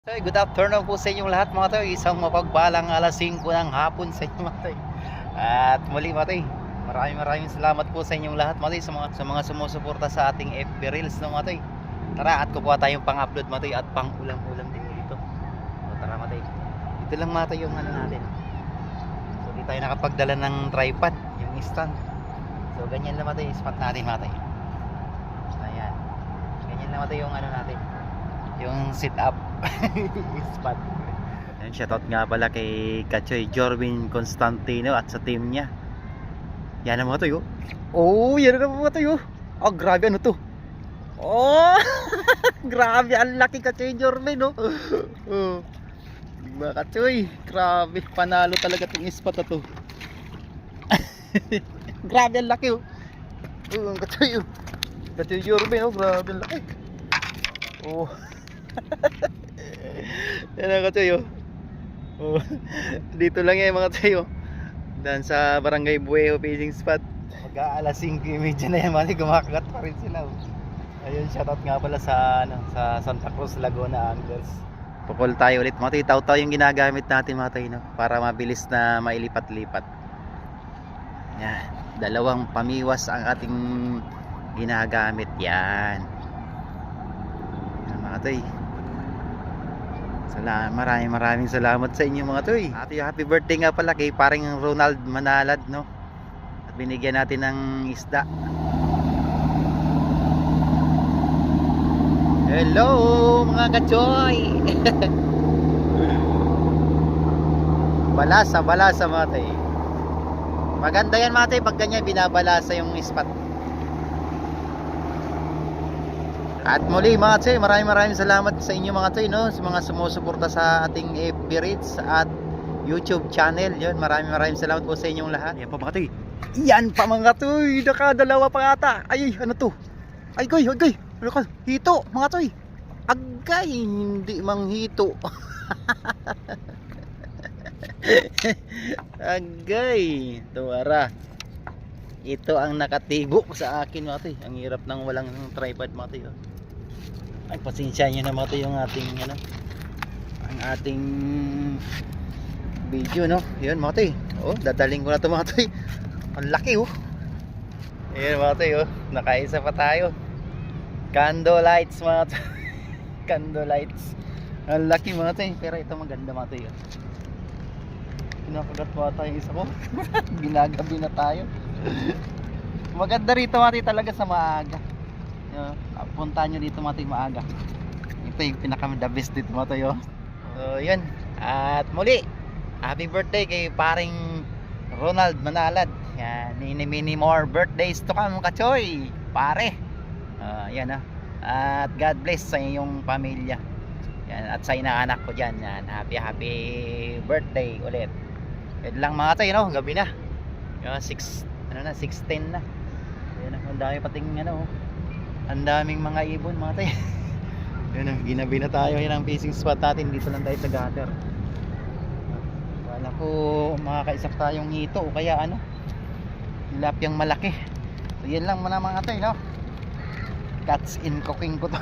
So, good afternoon po sa inyong lahat mga toy. Isang mapagbalang alas 5 ng hapon sa inyo mga toy. At muli mga toy, maraming salamat po sa inyong lahat mga toy, sa mga sumusuporta sa ating FB Reels no, mga toy. Tara at kukuha tayong pang-upload mga toy at pang-ulam-ulam din dito. So, tara mga toy. Ito lang mga toy yung ano natin. So di tayo nakapagdala ng tripod, yung stand. So ganyan lang mga toy, spot natin mga toy. Ayan. Ganyan lang mga toy yung ano natin, yung sit up spot. Ayan, shoutout nga pala kay Kachoy Jorvin Constantino at sa team niya. Yan ang mga toy. Oh, yan ang mga toy. Oh, grabe ano to. Oh, grabe, ang laki Kachoy Jorvin oh. Oh. Mga Kachoy, grabe, panalo talaga tong spot na to. Grabe, ang laki oh. Oh, Kachoy oh. Kachoy Jorvin oh, grabe, ang laki. Oh. Yan ang Kachoy oh. Oh. Dito lang yan mga Kachoy oh. Dan sa Barangay Bueo fishing spot. Mag-aalas 5:30 na yan, mali gumakagat pa rin sila oh. Ayun, shoutout nga pala sa ano, sa Santa Cruz Laguna Anglers. Pukol tayo ulit mga Toy. Taw-taw yung ginagamit natin mga Toy, no? Para mabilis na mailipat-lipat. Yan, dalawang pamiwas ang ating ginagamit yan. Yan mga Toy. Maraming salamat sa inyo mga Toy. Happy birthday nga pala kay paring Ronald Manalad, no? At binigyan natin ng isda. Hello mga Kachoy. Balasa mga Toy. Maganda yan mga Toy pag ganyan binabalasa yung spot. At muli mga Toy, maraming salamat sa inyo mga Toy, no? Sa mga sumusuporta sa ating FB Reels at YouTube channel. Yun, maraming salamat po sa inyong lahat. Yan pa mga Toy. Yan pa mga Toy, nakadalawa pa ata. Ay, ano to? Ay goy. Ano ka? Hito mga Toy. Agay, hindi manghito. Agay, tuwara. Ito ang nakatigo sa akin mga Toy. Ang hirap nang walang tripod mga Toy. Ay, pasensya nyo na mga Toy yung ating ano, ang ating video, no. Yun mga Toy. Oh, dadaling ko na ito mga Toy. Ang laki oh. Ayan mga Toy oh. Nakaisa pa tayo. Candle lights mga Toy. Candle lights. Ang laki mga Toy. Pero ito maganda mga Toy oh. Kinakagat pa tayo isa ko. Ginagabi na tayo. Maganda rito mga Toy talaga sa maaga. Puntahan nyo dito mga Toy maaga. Ito yung pinaka the best dito mga Toy oh. So yun. At muli, happy birthday kay paring Ronald Manalad. Yan, many more birthdays to come Kachoy. Pare. Yan ah. At God bless sa iyong pamilya. Yan, at sa inaanak ko diyan. Yan, happy birthday ulit. Yan lang mga Toy, no? Gabi na. Yan, 6:10 na. Yan, ang dami pating ano. Ang daming mga ibon mga Toy. Yan, ginabi na tayo. Yan ang fishing spot natin. Dito lang tayo sa gutter. Wala ko makakaisap tayong hito o kaya ano, tilapiyang malaki. So yan lang muna mga Toy, no? Cuts in cooking ko to.